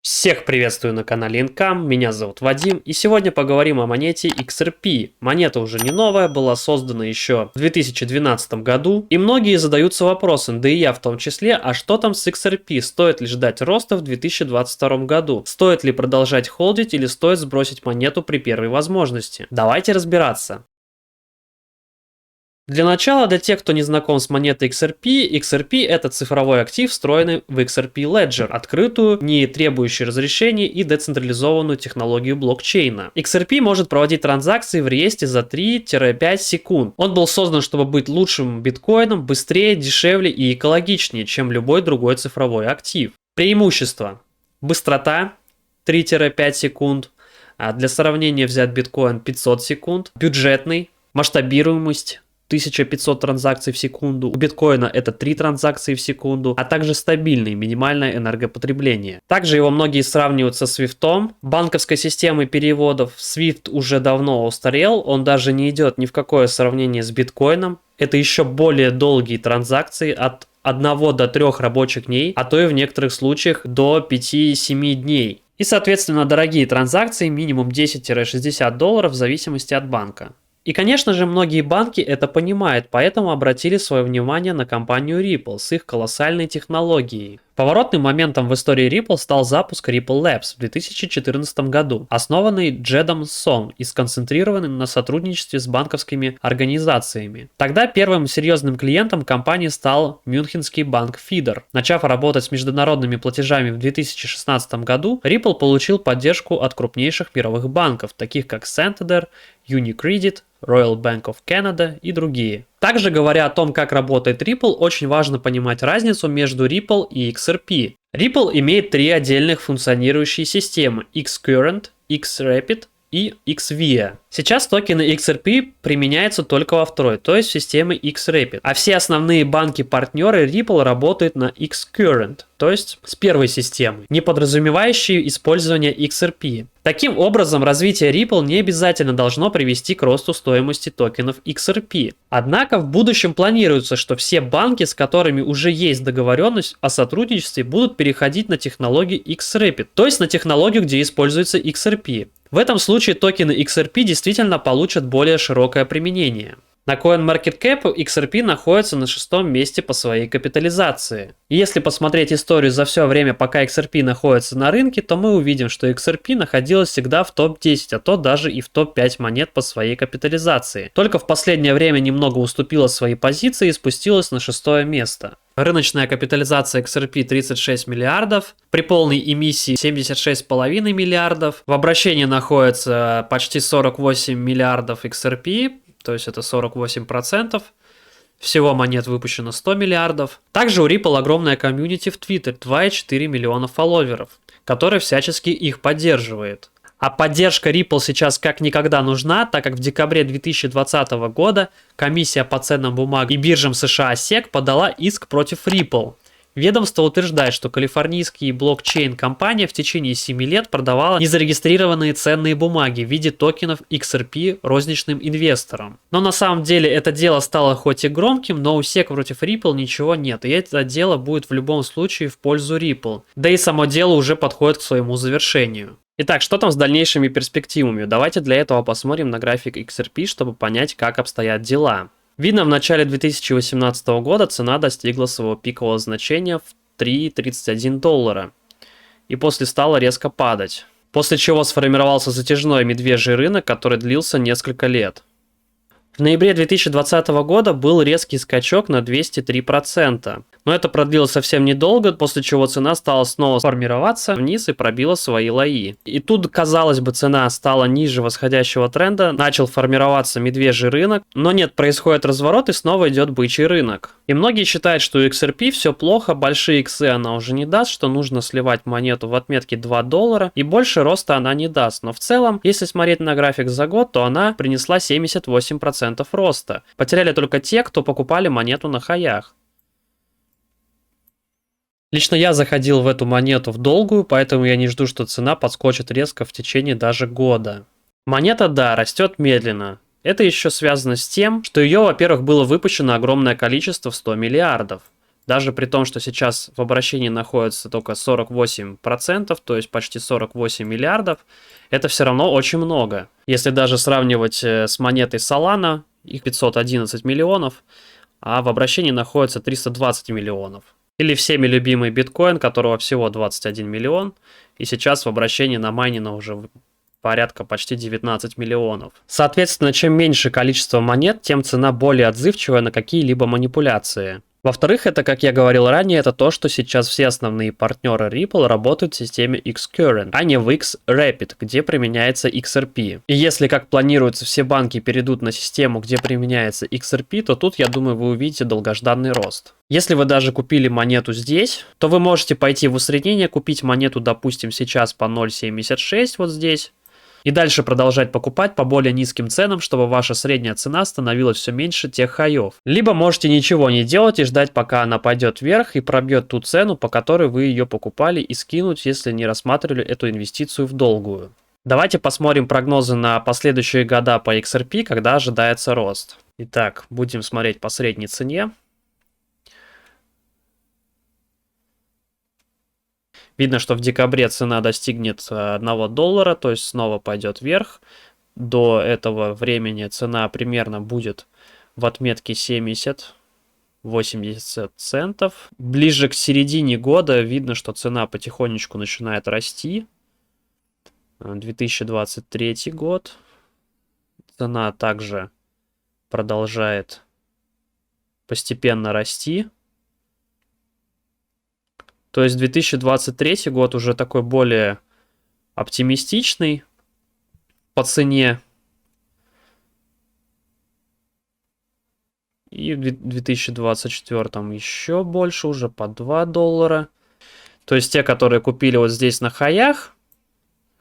Всех приветствую на канале Income, меня зовут Вадим, и сегодня поговорим о монете XRP. Монета уже не новая, была создана еще в 2012 году, и многие задаются вопросом, да и я в том числе, а что там с XRP, стоит ли ждать роста в 2022 году, стоит ли продолжать холдить или стоит сбросить монету при первой возможности. Давайте разбираться. Для начала, для тех, кто не знаком с монетой XRP, XRP это цифровой актив, встроенный в XRP Ledger, открытую, не требующую разрешения и децентрализованную технологию блокчейна. XRP может проводить транзакции в реестре за 3-5 секунд. Он был создан, чтобы быть лучшим биткоином, быстрее, дешевле и экологичнее, чем любой другой цифровой актив. Преимущества. Быстрота 3-5 секунд. Для сравнения взять биткоин 500 секунд. Бюджетный. Масштабируемость 1500 транзакций в секунду. У биткоина это 3 транзакции в секунду, а также стабильный, минимальное энергопотребление. Также его многие сравнивают со Swift, банковской системой переводов. Swift уже давно устарел, он даже не идет ни в какое сравнение с биткоином. Это еще более долгие транзакции от 1 до 3 рабочих дней, а то и в некоторых случаях до 5-7 дней. И, соответственно, дорогие транзакции, минимум $10-60 в зависимости от банка. И, конечно же, многие банки это понимают, поэтому обратили свое внимание на компанию Ripple с их колоссальной технологией. Поворотным моментом в истории Ripple стал запуск Ripple Labs в 2014 году, основанный Джедом Сон и сконцентрированный на сотрудничестве с банковскими организациями. Тогда первым серьезным клиентом компании стал Мюнхенский банк Фидер. Начав работать с международными платежами в 2016 году, Ripple получил поддержку от крупнейших мировых банков, таких как Santander, Unicredit, Royal Bank of Canada и другие. Также, говоря о том, как работает Ripple, очень важно понимать разницу между Ripple и XRP. Ripple имеет 3 отдельных функционирующие системы: Xcurrent, Xrapid и Xvia. Сейчас токены XRP применяются только во второй, то есть в системе Xrapid. А все основные банки-партнеры Ripple работают на Xcurrent, то есть с первой системы, не подразумевающей использование XRP. Таким образом, развитие Ripple не обязательно должно привести к росту стоимости токенов XRP. Однако в будущем планируется, что все банки, с которыми уже есть договоренность о сотрудничестве, будут переходить на технологию Xrapid, то есть на технологию, где используется XRP. В этом случае токены XRP действительно получат более широкое применение. На CoinMarketCap XRP находится на 6-м месте по своей капитализации. И если посмотреть историю за все время, пока XRP находится на рынке, то мы увидим, что XRP находилась всегда в топ-10, а то даже и в топ-5 монет по своей капитализации. Только в последнее время немного уступила свои позиции и спустилась на 6-е место. Рыночная капитализация XRP 36 миллиардов, при полной эмиссии 76,5 миллиардов, в обращении находится почти 48 миллиардов XRP, то есть это 48%. Всего монет выпущено 100 миллиардов. Также у Ripple огромная комьюнити в Twitter, 2,4 миллиона фолловеров, который всячески их поддерживает. А поддержка Ripple сейчас как никогда нужна, так как в декабре 2020 года комиссия по ценным бумагам и биржам США SEC подала иск против Ripple. Ведомство утверждает, что калифорнийский блокчейн-компания в течение 7 лет продавала незарегистрированные ценные бумаги в виде токенов XRP розничным инвесторам. Но на самом деле это дело стало хоть и громким, но у SEC против Ripple ничего нет, и это дело будет в любом случае в пользу Ripple. Да и само дело уже подходит к своему завершению. Итак, что там с дальнейшими перспективами? Давайте для этого посмотрим на график XRP, чтобы понять, как обстоят дела. Видно, в начале 2018 года цена достигла своего пикового значения в $3,31 и после стала резко падать, после чего сформировался затяжной медвежий рынок, который длился несколько лет. В ноябре 2020 года был резкий скачок на 203%, но это продлилось совсем недолго, после чего цена стала снова формироваться вниз и пробила свои лои. И тут, казалось бы, цена стала ниже восходящего тренда, начал формироваться медвежий рынок, но нет, происходит разворот и снова идет бычий рынок. И многие считают, что у XRP все плохо, большие иксы она уже не даст, что нужно сливать монету в отметке $2 и больше роста она не даст. Но в целом, если смотреть на график за год, то она принесла 78% роста. Потеряли только те, кто покупали монету на хаях. Лично я заходил в эту монету в долгую, поэтому я не жду, что цена подскочит резко в течение даже года. Монета, да, растет медленно. Это еще связано с тем, что ее, во-первых, было выпущено огромное количество в 100 миллиардов. Даже при том, что сейчас в обращении находится только 48%, то есть почти 48 миллиардов, это все равно очень много. Если даже сравнивать с монетой Solana, их 511 миллионов, а в обращении находится 320 миллионов. Или всеми любимый биткоин, которого всего 21 миллион, и сейчас в обращении намайнено уже порядка почти 19 миллионов. Соответственно, чем меньше количество монет, тем цена более отзывчивая на какие-либо манипуляции. Во-вторых, это, как я говорил ранее, это то, что сейчас все основные партнеры Ripple работают в системе Xcurrent, а не в Xrapid, где применяется XRP. И если, как планируется, все банки перейдут на систему, где применяется XRP, то тут, я думаю, вы увидите долгожданный рост. Если вы даже купили монету здесь, то вы можете пойти в усреднение, купить монету, допустим, сейчас по 0.76 вот здесь, и дальше продолжать покупать по более низким ценам, чтобы ваша средняя цена становилась все меньше тех хаев. Либо можете ничего не делать и ждать, пока она пойдет вверх и пробьет ту цену, по которой вы ее покупали, и скинуть, если не рассматривали эту инвестицию в долгую. Давайте посмотрим прогнозы на последующие года по XRP, когда ожидается рост. Итак, будем смотреть по средней цене. Видно, что в декабре цена достигнет $1, то есть снова пойдет вверх. До этого времени цена примерно будет в отметке 70-80 центов. Ближе к середине года видно, что цена потихонечку начинает расти. 2023 год. Цена также продолжает постепенно расти. То есть 2023 год уже такой более оптимистичный по цене. И в 2024 еще больше, уже по $2. То есть те, которые купили вот здесь на хаях,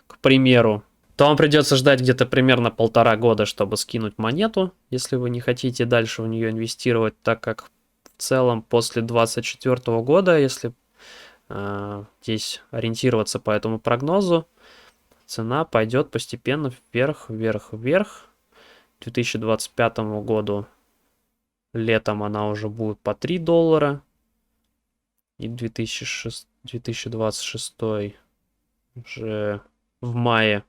к примеру, то вам придется ждать где-то примерно 1,5 года, чтобы скинуть монету, если вы не хотите дальше в нее инвестировать, так как в целом после 2024 года, если здесь ориентироваться по этому прогнозу, цена пойдет постепенно вверх, вверх, вверх. К 2025 году летом она уже будет по $3. И 2026 уже в мае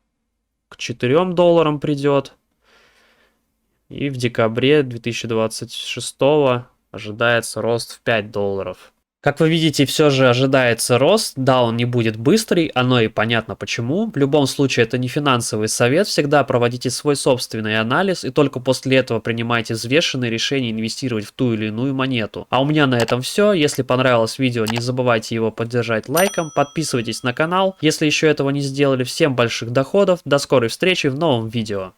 к $4 придет. И в декабре 2026 ожидается рост в $5. Как вы видите, все же ожидается рост. Да, он не будет быстрый, оно и понятно почему. В любом случае, это не финансовый совет. Всегда проводите свой собственный анализ и только после этого принимайте взвешенные решения инвестировать в ту или иную монету. А у меня на этом все. Если понравилось видео, не забывайте его поддержать лайком. Подписывайтесь на канал, если еще этого не сделали. Всем больших доходов. До скорой встречи в новом видео.